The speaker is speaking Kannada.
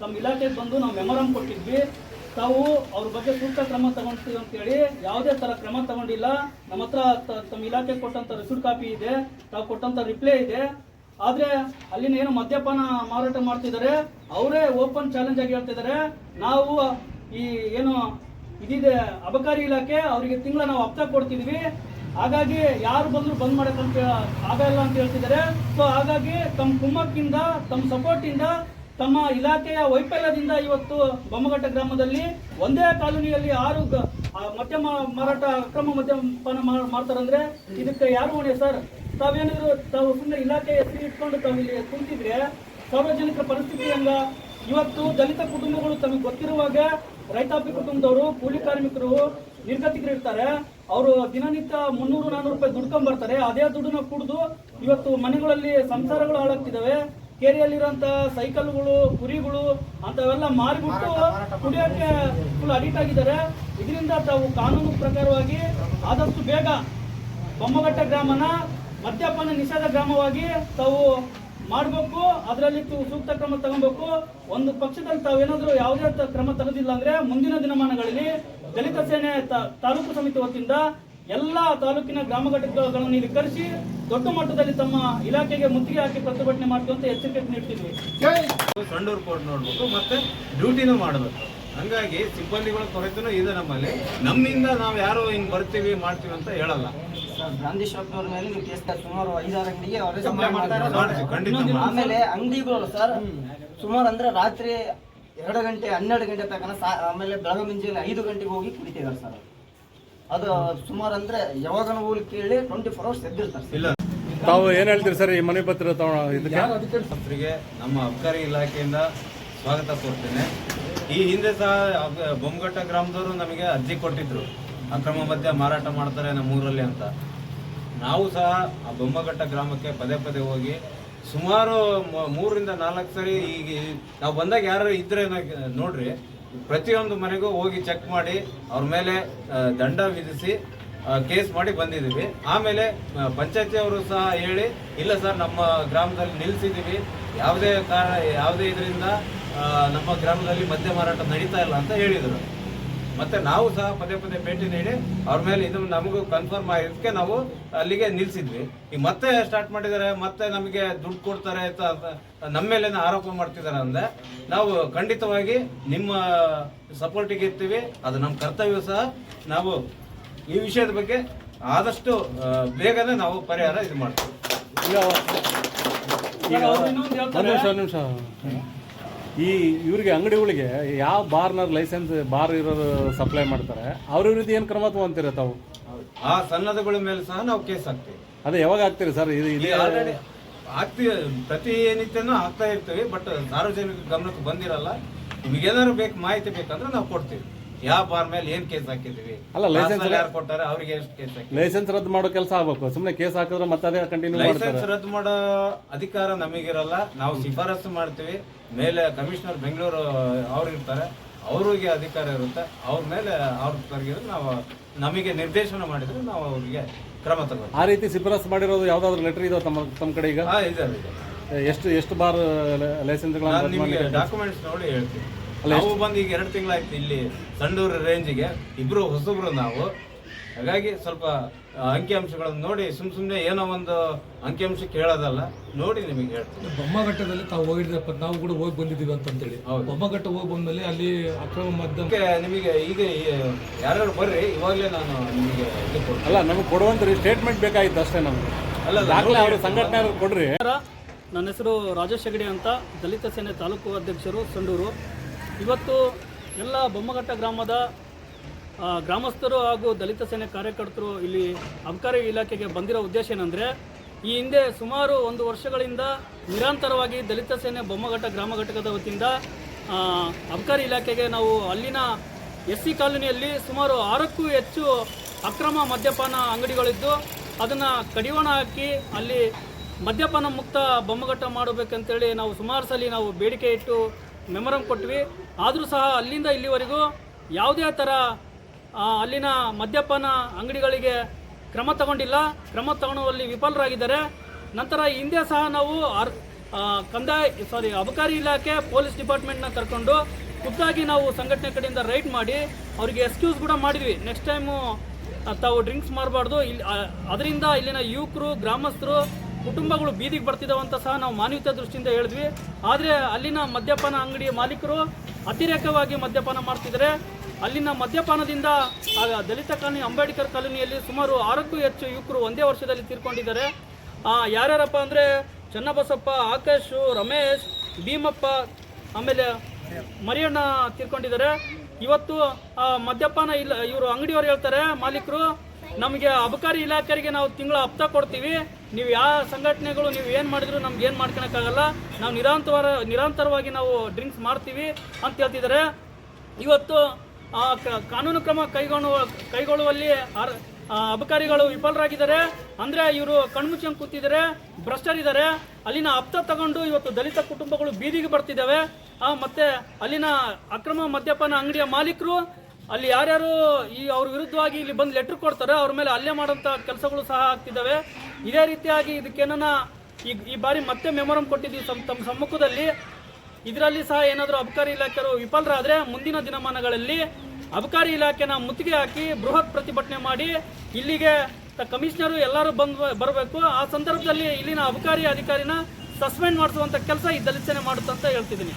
ನಮ್ಮ ಇಲಾಖೆಗೆ ಬಂದು ನಾವು ಮೆಮೊರಂ ಕೊಟ್ಟಿದ್ವಿ. ತಾವು ಅವ್ರ ಬಗ್ಗೆ ಸೂಕ್ತ ಕ್ರಮ ತಗೊಳ್ತೀವಿ ಅಂತೇಳಿ ಯಾವುದೇ ಥರ ಕ್ರಮ ತಗೊಂಡಿಲ್ಲ. ನಮ್ಮ ಹತ್ರ ತಮ್ಮ ಇಲಾಖೆ ಕೊಟ್ಟಂಥ ರಿಸೀಟ್ ಕಾಪಿ ಇದೆ, ತಾವು ಕೊಟ್ಟಂಥ ರಿಪ್ಲೈ ಇದೆ. ಆದರೆ ಅಲ್ಲಿನ ಏನು ಮದ್ಯಪಾನ ಮಾರಾಟ ಮಾಡ್ತಿದ್ದಾರೆ ಅವರೇ ಓಪನ್ ಚಾಲೆಂಜ್ ಆಗಿ ಹೇಳ್ತಿದ್ದಾರೆ, ನಾವು ಈ ಏನು ಇದಿದೆ ಅಬಕಾರಿ ಇಲಾಖೆ ಅವರಿಗೆ ತಿಂಗಳ ನಾವು ಹಪ್ತ ಕೊಡ್ತಿದ್ವಿ, ಹಾಗಾಗಿ ಯಾರು ಬಂದರೂ ಬಂದ್ ಮಾಡಕ್ಕಂತ ಆಗಲ್ಲ ಅಂತ ಹೇಳ್ತಿದ್ದಾರೆ. ಸೊ ಹಾಗಾಗಿ ತಮ್ಮ ಕುಮ್ಮಕ್ಕಿಂದ, ತಮ್ಮ ಸಪೋರ್ಟಿಂದ, ತಮ್ಮ ಇಲಾಖೆಯ ವೈಫಲ್ಯದಿಂದ ಇವತ್ತು ಬೊಮ್ಮಘಟ್ಟ ಗ್ರಾಮದಲ್ಲಿ ಒಂದೇ ಕಾಲೋನಿಯಲ್ಲಿ 6 ಮದ್ಯ ಮಾರಾಟ ಅಕ್ರಮ ಮದ್ಯಪಾನ ಮಾಡ್ತಾರಂದ್ರೆ ಇದಕ್ಕೆ ಯಾರು ಹೊಣೆ ಸರ್? ತಾವೇನಾದ್ರು ತಾವು ಸುಮ್ಮನೆ ಇಲಾಖೆ ಹೆಸರು ಇಟ್ಕೊಂಡು ತಾವು ಇಲ್ಲಿ ಕುಂತಿದ್ರೆ ಸಾರ್ವಜನಿಕ ಪರಿಸ್ಥಿತಿ ಹಂಗ? ಇವತ್ತು ದಲಿತ ಕುಟುಂಬಗಳು ತಮಗೆ ಗೊತ್ತಿರುವಾಗ ರೈತಾಪಿ ಕುಟುಂಬದವರು, ಕೂಲಿ ಕಾರ್ಮಿಕರು, ನಿರ್ಗತಿಕರು ಇರ್ತಾರೆ. ಅವರು ದಿನನಿತ್ಯ 300-400 ರೂಪಾಯಿ ದುಡ್ಕೊಂಡ್ ಬರ್ತಾರೆ. ಅದೇ ದುಡ್ಡನ್ನ ಕುಡಿದು ಇವತ್ತು ಮನೆಗಳಲ್ಲಿ ಸಂಸಾರಗಳು ಹಾಳಾಗ್ತಿದ್ದಾವೆ. ಕೇರಿಯಲ್ಲಿರುವಂತ ಸೈಕಲ್ಗಳು, ಕುರಿಗಳು ಅಂತವೆಲ್ಲ ಮಾರಿಬಿಟ್ಟು ಕುಡಿಯೋಕೆ ಫುಲ್ ಅಡಿಕ್ಟ್ ಆಗಿದ್ದಾರೆ. ಇದರಿಂದ ತಾವು ಕಾನೂನು ಪ್ರಕಾರವಾಗಿ ಆದಷ್ಟು ಬೇಗ ಬೊಮ್ಮಘಟ್ಟ ಗ್ರಾಮನ ಮದ್ಯಪಾನ ನಿಷೇಧ ಗ್ರಾಮವಾಗಿ ತಾವು ಮಾಡಬೇಕು. ಅದರಲ್ಲಿ ಸೂಕ್ತ ಕ್ರಮ ತಗೊಬೇಕು. ಒಂದು ಪಕ್ಷದಲ್ಲಿ ತಾವೇನಾದ್ರೂ ಯಾವುದೇ ಕ್ರಮ ತೆಗೆದಿಲ್ಲ ಅಂದ್ರೆ ಮುಂದಿನ ದಿನಮಾನಗಳಲ್ಲಿ ದಲಿತ ಸೇನೆ ತಾಲೂಕು ಸಮಿತಿ ವತಿಯಿಂದ ಎಲ್ಲ ತಾಲೂಕಿನ ಗ್ರಾಮ ಘಟಕಗಳನ್ನು ಇಲ್ಲಿ ಕರೆಸಿ ದೊಡ್ಡ ಮಟ್ಟದಲ್ಲಿ ತಮ್ಮ ಇಲಾಖೆಗೆ ಮುತ್ತಿಗೆ ಹಾಕಿ ಪ್ರತಿಭಟನೆ ಮಾಡ್ತೀವಿ ಅಂತ ಎಚ್ಚರಿಕೆ ನೀಡ್ತಿದ್ವಿ. ಸಂಡೂರು ಕೋರ್ಟ್ ನೋಡ್ಬೇಕು, ಮತ್ತೆ ಡ್ಯೂಟಿನೂ ಮಾಡಬೇಕು. ಹಂಗಾಗಿ ಸಿಬ್ಬಂದಿಗಳ ಕೊರತೆನೂ ಇದೆ ನಮ್ಮಲ್ಲಿ. ನಮ್ಮಿಂದ ನಾವು ಯಾರು ಹಿಂಗ್ ಬರ್ತೀವಿ ಮಾಡ್ತೀವಿ ಅಂತ ಹೇಳಲ್ಲ. ಗಾಂಧಿ ಶಾಪ್ ಅವ್ರ ಮೇಲೆ ಕೇಸ್ ಸುಮಾರು 5-6 ಅಂಗಡಿಗೆ ಅವರೇ ಸಪ್ಲೈ ಖಂಡಿತ. ಆಮೇಲೆ ಅಂಗಡಿಗಳು ಸರ್ ಸುಮಾರು ಅಂದ್ರೆ ರಾತ್ರಿ 2 ಗಂಟೆ 12 ಗಂಟೆ ತನಕ, ಆಮೇಲೆ ಬೆಳಗ್ಗೆ ಮುಂಜಾನೆ 5 ಗಂಟೆಗೆ ಹೋಗಿ ಕುಡಿತಿದ್ದಾರೆ ಸರ್. ಅದು ಸುಮಾರು ಅಂದ್ರೆ ಯಾವಾಗ ಹೋಗಿ ಕೇಳಿ 24 hours ಎದ್ದಿರ್ತಾರೆ. ಇಲ್ಲ, ತಾವು ಏನ್ ಹೇಳ್ತೀರಿ ಸರ್ ಈ ಮನೆ ಪತ್ರ ಇದಕ್ಕೆ ನಮ್ಮ ಅಬಕಾರಿ ಇಲಾಖೆಯಿಂದ ಸ್ವಾಗತ ಕೋರ್ತೇನೆ. ಈ ಹಿಂದೆ ಸಹ ಬೊಮ್ಮಘಟ್ಟ ಗ್ರಾಮದವರು ನಮಗೆ ಅರ್ಜಿ ಕೊಟ್ಟಿದ್ರು, ಅಕ್ರಮ ಮದ್ಯ ಮಾರಾಟ ಮಾಡ್ತಾರೆ ನಮ್ಮೂರಲ್ಲಿ ಅಂತ. ನಾವು ಸಹ ಆ ಬೊಮ್ಮಘಟ್ಟ ಗ್ರಾಮಕ್ಕೆ ಪದೇ ಪದೇ ಹೋಗಿ ಸುಮಾರು 3-4 ಸರಿ ಈಗ ನಾವು ಬಂದಾಗ ಯಾರು ಇದ್ರೆ ನೋಡ್ರಿ, ಪ್ರತಿಯೊಂದು ಮನೆಗೂ ಹೋಗಿ ಚೆಕ್ ಮಾಡಿ ಅವ್ರ ಮೇಲೆ ದಂಡ ವಿಧಿಸಿ ಕೇಸ್ ಮಾಡಿ ಬಂದಿದ್ದೀವಿ. ಆಮೇಲೆ ಪಂಚಾಯತಿ ಅವರು ಸಹ ಹೇಳಿ, ಇಲ್ಲ ಸರ್ ನಮ್ಮ ಗ್ರಾಮದಲ್ಲಿ ನಿಲ್ಲಿಸಿದ್ದೀವಿ, ಯಾವುದೇ ಇದರಿಂದ ನಮ್ಮ ಗ್ರಾಮದಲ್ಲಿ ಮದ್ಯ ಮಾರಾಟ ನಡೀತಾ ಇಲ್ಲ ಅಂತ ಹೇಳಿದರು. ಮತ್ತೆ ನಾವು ಸಹ ಪದೇ ಪದೇ ಭೇಟಿ ನೀಡಿ ಅವ್ರ ಮೇಲೆ ಇದು ನಮಗೂ ಕನ್ಫರ್ಮ್ ಆಗಿದ್ದಕ್ಕೆ ನಾವು ಅಲ್ಲಿಗೆ ನಿಲ್ಸಿದ್ವಿ. ಈಗ ಮತ್ತೆ ಸ್ಟಾರ್ಟ್ ಮಾಡಿದ್ದಾರೆ, ಮತ್ತೆ ನಮಗೆ ದುಡ್ಡು ಕೊಡ್ತಾರೆ ಅಂತ ನಮ್ಮ ಮೇಲೆ ಆರೋಪ ಮಾಡ್ತಿದ್ದಾರೆ. ಅಂದ್ರೆ ನಾವು ಖಂಡಿತವಾಗಿ ನಿಮ್ಮ ಸಪೋರ್ಟಿಗೆ ಇರ್ತೀವಿ, ಅದು ನಮ್ಮ ಕರ್ತವ್ಯ ಸಹ. ನಾವು ಈ ವಿಷಯದ ಬಗ್ಗೆ ಆದಷ್ಟು ಬೇಗನೆ ನಾವು ಪರಿಹಾರ ಇದು ಮಾಡ್ತೀವಿ. ನಿಮಿಷ ಈ ಇವ್ರಿಗೆ ಅಂಗಡಿಗಳಿಗೆ ಯಾವ ಬಾರ್ನರ್ ಲೈಸೆನ್ಸ್ ಬಾರ್ ಇರೋರು ಸಪ್ಲೈ ಮಾಡ್ತಾರೆ, ಅವ್ರ ವಿರುದ್ಧ ಏನು ಕ್ರಮ ತಗೊಂತೀರ ತಾವು? ಆ ಸನ್ನದಗಳ ಮೇಲೆ ಸಹ ನಾವು ಕೇಸ್ ಹಾಕ್ತೀವಿ. ಅದೇ ಯಾವಾಗ ಹಾಕ್ತೀರಿ ಸರ್? ಆಲ್ರೆಡಿ ಆಗ್ತೀವಿ, ಪ್ರತಿನಿತ್ಯನೂ ಆಗ್ತಾ ಇರ್ತೀವಿ. ಬಟ್ ಸಾರ್ವಜನಿಕ ಗಮನಕ್ಕೆ ಬಂದಿರಲ್ಲ. ನಿಮಗೇನಾದ್ರು ಮಾಹಿತಿ ಬೇಕಂದ್ರೆ ನಾವು ಕೊಡ್ತೀವಿ. ಯಾವ ಬಾರ್ ಮೇಲೆ ಏನ್ ಕೇಸ್ ಹಾಕಿದೀವಿ, ಅಲ್ಲ ಲೈಸೆನ್ಸ್ ಯಾರು ಕೊಟ್ಟಾರೆ ಅವ್ರಿಗೆ ಎಷ್ಟು ಕೇಸ್ ಹಾಕಿ. ಲೈಸೆನ್ಸ್ ರದ್ದು ಮಾಡೋ ಕೆಲಸ ಆಗ್ಬೇಕು. ಸುಮ್ಮನೆ ಕೇಸ್ ಹಾಕಿದ್ರೆ ಮತ್ತೆ ಅದೇ ಕಂಟಿನ್ಯೂ ಮಾಡ್ತಾರೆ. ಲೈಸೆನ್ಸ್ ರದ್ದು ಮಾಡೋ ಅಧಿಕಾರ ನಮಗಿರಲ್ಲ. ನಾವು ಶಿಫಾರಸು ಮಾಡ್ತೀವಿ. ಮೇಲೆ ಕಮಿಷನರ್ ಬೆಂಗಳೂರು ಅವ್ರು ಇರ್ತಾರೆ, ಅವ್ರಿಗೆ ಅಧಿಕಾರ ಇರುತ್ತೆ. ಅವ್ರ ಮೇಲೆ ಅವ್ರ ತರಗಿದ್ರೆ ನಾವು ನಮಗೆ ನಿರ್ದೇಶನ ಮಾಡಿದ್ರೆ ನಾವು ಅವ್ರಿಗೆ ಕ್ರಮ ತಗೋತೀವಿ. ಆ ರೀತಿ ಶಿಫಾರಸು ಮಾಡಿರೋದು ಯಾವ್ದಾದ್ರು ಲೆಟರ್ ಇದಾವೆ ತಮ್ಮ ಕಡೆ? ಈಗ ಎಷ್ಟು ಬಾರ್ ಲೈಸೆನ್ಸ್ಗಳನ್ನ ನಿಮಗೆ ಡಾಕ್ಯುಮೆಂಟ್ಸ್ ನೋಡಿ ಹೇಳ್ತೀವಿ. ನಾವು ಬಂದು ಈಗ 2 ತಿಂಗಳಾಯ್ತು ಇಲ್ಲಿ ಸಂಡೂರು ರೇಂಜಿಗೆ, ಇಬ್ರು ಹೊಸಬ್ರು ನಾವು. ಹಾಗಾಗಿ ಸ್ವಲ್ಪ ಅಂಕಿಅಂಶಗಳನ್ನು ನೋಡಿ ಸುಮ್ಮನೆ ಏನೋ ಒಂದು ಅಂಕಿಅಂಶ ಕೇಳೋದಲ್ಲ, ನೋಡಿ ನಿಮಗೆ ಹೇಳ್ತೀವಿ. ಬೊಮ್ಮಘಟ್ಟದಲ್ಲಿ ತಾವು ಹೋಗಿದ್ರಪ್ಪ, ನಾವು ಕೂಡ ಹೋಗಿ ಬಂದಿದ್ದೀವಿ ಅಂತೇಳಿ. ಬೊಮ್ಮಘಟ್ಟ ಹೋಗಿ ಬಂದ್ಮೇಲೆ ಅಲ್ಲಿ ಅಕ್ರಮ ಮದ್ಯ ನಿಮಗೆ ಈಗ ಯಾರು ಬರ್ರಿ, ಇವಾಗಲೇ ನಾನು ನಿಮಗೆ ಅಲ್ಲ ನಮಗೆ ಕೊಡುವಂತ ಸ್ಟೇಟ್ಮೆಂಟ್ ಬೇಕಾಗಿತ್ತು ಅಷ್ಟೇ ನಮಗೆ. ಅಲ್ಲ ಅವರು ಸಂಘಟನೆ ಕೊಡ್ರಿ. ನನ್ನ ಹೆಸರು ರಾಜೇಶ್ ಹೆಗಡೆ ಅಂತ, ದಲಿತ ಸೇನೆ ತಾಲೂಕು ಅಧ್ಯಕ್ಷರು ಸಂಡೂರು. ಇವತ್ತು ಎಲ್ಲ ಬೊಮ್ಮಘಟ್ಟ ಗ್ರಾಮದ ಗ್ರಾಮಸ್ಥರು ಹಾಗೂ ದಲಿತ ಸೇನೆ ಕಾರ್ಯಕರ್ತರು ಇಲ್ಲಿ ಅಬಕಾರಿ ಇಲಾಖೆಗೆ ಬಂದಿರೋ ಉದ್ದೇಶ ಏನಂದರೆ, ಈ ಹಿಂದೆ ಸುಮಾರು 1 ವರ್ಷಗಳಿಂದ ನಿರಂತರವಾಗಿ ದಲಿತ ಸೇನೆ ಬೊಮ್ಮಘಟ್ಟ ಗ್ರಾಮ ಘಟಕದ ವತಿಯಿಂದ ಅಬಕಾರಿ ಇಲಾಖೆಗೆ ನಾವು ಅಲ್ಲಿನ SC ಕಾಲೋನಿಯಲ್ಲಿ ಸುಮಾರು 6ಕ್ಕೂ ಹೆಚ್ಚು ಅಕ್ರಮ ಮದ್ಯಪಾನ ಅಂಗಡಿಗಳಿದ್ದು ಅದನ್ನು ಕಡಿವಾಣ ಹಾಕಿ ಅಲ್ಲಿ ಮದ್ಯಪಾನ ಮುಕ್ತ ಬೊಮ್ಮಘಟ್ಟ ಮಾಡಬೇಕಂತೇಳಿ ನಾವು ಸುಮಾರು ಸಲ ನಾವು ಬೇಡಿಕೆ ಇಟ್ಟು ಮೆಮೊರಂ ಕೊಟ್ವಿ. ಆದರೂ ಸಹ ಅಲ್ಲಿಂದ ಇಲ್ಲಿವರೆಗೂ ಯಾವುದೇ ಥರ ಅಲ್ಲಿನ ಮದ್ಯಪಾನ ಅಂಗಡಿಗಳಿಗೆ ಕ್ರಮ ತಗೊಂಡಿಲ್ಲ, ಕ್ರಮ ತಗೊಳ್ಳುವಲ್ಲಿ ವಿಫಲರಾಗಿದ್ದಾರೆ. ನಂತರ ಹಿಂದೆ ಸಹ ನಾವು ಅಬಕಾರಿ ಇಲಾಖೆ ಪೊಲೀಸ್ ಡಿಪಾರ್ಟ್ಮೆಂಟ್ನ ಕರ್ಕೊಂಡು ಖುದ್ದಾಗಿ ನಾವು ಸಂಘಟನೆ ಕಡೆಯಿಂದ ರೈಡ್ ಮಾಡಿ ಅವರಿಗೆ ಎಕ್ಸ್ಕ್ಯೂಸ್ ಕೂಡ ಮಾಡಿದ್ವಿ. ನೆಕ್ಸ್ಟ್ ಟೈಮು ತಾವು ಡ್ರಿಂಕ್ಸ್ ಮಾಡಬಾರ್ದು, ಅದರಿಂದ ಇಲ್ಲಿನ ಯುವಕರು, ಗ್ರಾಮಸ್ಥರು, ಕುಟುಂಬಗಳು ಬೀದಿಗೆ ಬರ್ತಿದ್ದಾವೆ ಅಂತ ಸಹ ನಾವು ಮಾನವೀಯತೆ ದೃಷ್ಟಿಯಿಂದ ಹೇಳಿದ್ವಿ. ಆದರೆ ಅಲ್ಲಿನ ಮದ್ಯಪಾನ ಅಂಗಡಿಯ ಮಾಲೀಕರು ಅತಿರೇಕವಾಗಿ ಮದ್ಯಪಾನ ಮಾಡ್ತಿದ್ದಾರೆ. ಅಲ್ಲಿನ ಮದ್ಯಪಾನದಿಂದ ದಲಿತ ಕಾಲನಿ, ಅಂಬೇಡ್ಕರ್ ಕಾಲೋನಿಯಲ್ಲಿ ಸುಮಾರು 6ಕ್ಕೂ ಹೆಚ್ಚು ಯುವಕರು ಒಂದೇ ವರ್ಷದಲ್ಲಿ ತೀರ್ಕೊಂಡಿದ್ದಾರೆ. ಯಾರ್ಯಾರಪ್ಪ ಅಂದರೆ ಚನ್ನಬಸಪ್ಪ, ಆಕಾಶ್, ರಮೇಶ್, ಭೀಮಪ್ಪ, ಆಮೇಲೆ ಮರಿಯಣ್ಣ ತೀರ್ಕೊಂಡಿದ್ದಾರೆ. ಇವತ್ತು ಮದ್ಯಪಾನ ಇಲ್ಲ, ಇವರು ಅಂಗಡಿಯವರು ಹೇಳ್ತಾರೆ ಮಾಲೀಕರು, ನಮಗೆ ಅಬಕಾರಿ ಇಲಾಖೆಗೆ ನಾವು ತಿಂಗಳ ಹಪ್ತ ಕೊಡ್ತೀವಿ, ನೀವು ಯಾವ ಸಂಘಟನೆಗಳು ನೀವು ಏನು ಮಾಡಿದ್ರು ನಮ್ಗೆ ಏನು ಮಾಡ್ಕೊಳಕ್ಕಾಗಲ್ಲ, ನಾವು ನಿರಂತರವಾಗಿ ನಾವು ಡ್ರಿಂಕ್ಸ್ ಮಾಡ್ತೀವಿ ಅಂತ ಹೇಳ್ತಿದ್ದಾರೆ. ಇವತ್ತು ಕಾನೂನು ಕ್ರಮ ಕೈಗೊಳ್ಳುವಲ್ಲಿ ಅಬಕಾರಿಗಳು ವಿಫಲರಾಗಿದ್ದಾರೆ. ಅಂದರೆ ಇವರು ಕಣ್ಮುಚ್ಚಂಗೆ ಕೂತಿದ್ದಾರೆ, ಭ್ರಷ್ಟರಿದ್ದಾರೆ. ಅಲ್ಲಿನ ಹಪ್ತ ತಗೊಂಡು ಇವತ್ತು ದಲಿತ ಕುಟುಂಬಗಳು ಬೀದಿಗೆ ಬರ್ತಿದ್ದಾವೆ. ಮತ್ತು ಅಲ್ಲಿನ ಅಕ್ರಮ ಮದ್ಯಪಾನ ಅಂಗಡಿಯ ಮಾಲೀಕರು ಅಲ್ಲಿ ಯಾರ್ಯಾರು ಅವ್ರ ವಿರುದ್ಧವಾಗಿ ಇಲ್ಲಿ ಬಂದು ಲೆಟ್ರ್ ಕೊಡ್ತಾರೆ, ಅವ್ರ ಮೇಲೆ ಹಲ್ಲೆ ಮಾಡೋಂಥ ಕೆಲಸಗಳು ಸಹ ಆಗ್ತಿದ್ದಾವೆ. ಇದೇ ರೀತಿಯಾಗಿ ಇದಕ್ಕೇನ ಈ ಬಾರಿ ಮತ್ತೆ ಮೆಮೊರಂ ಕೊಟ್ಟಿದ್ದೀವಿ ತಮ್ಮ ಸಮ್ಮುಖದಲ್ಲಿ. ಇದರಲ್ಲಿ ಸಹ ಏನಾದರೂ ಅಬಕಾರಿ ಇಲಾಖೆಯವರು ವಿಫಲರಾದರೆ ಮುಂದಿನ ದಿನಮಾನಗಳಲ್ಲಿ ಅಬಕಾರಿ ಇಲಾಖೆನ ಮುತ್ತಿಗೆ ಹಾಕಿ ಬೃಹತ್ ಪ್ರತಿಭಟನೆ ಮಾಡಿ ಇಲ್ಲಿಗೆ ಕಮಿಷನರು ಎಲ್ಲರೂ ಬರಬೇಕು. ಆ ಸಂದರ್ಭದಲ್ಲಿ ಇಲ್ಲಿನ ಅಬಕಾರಿ ಅಧಿಕಾರಿನ ಸಸ್ಪೆಂಡ್ ಮಾಡಿಸುವಂಥ ಕೆಲಸ ಈ ದಲಿತ ಸೇನೆ ಮಾಡುತ್ತಂತ ಹೇಳ್ತಿದ್ದೀನಿ.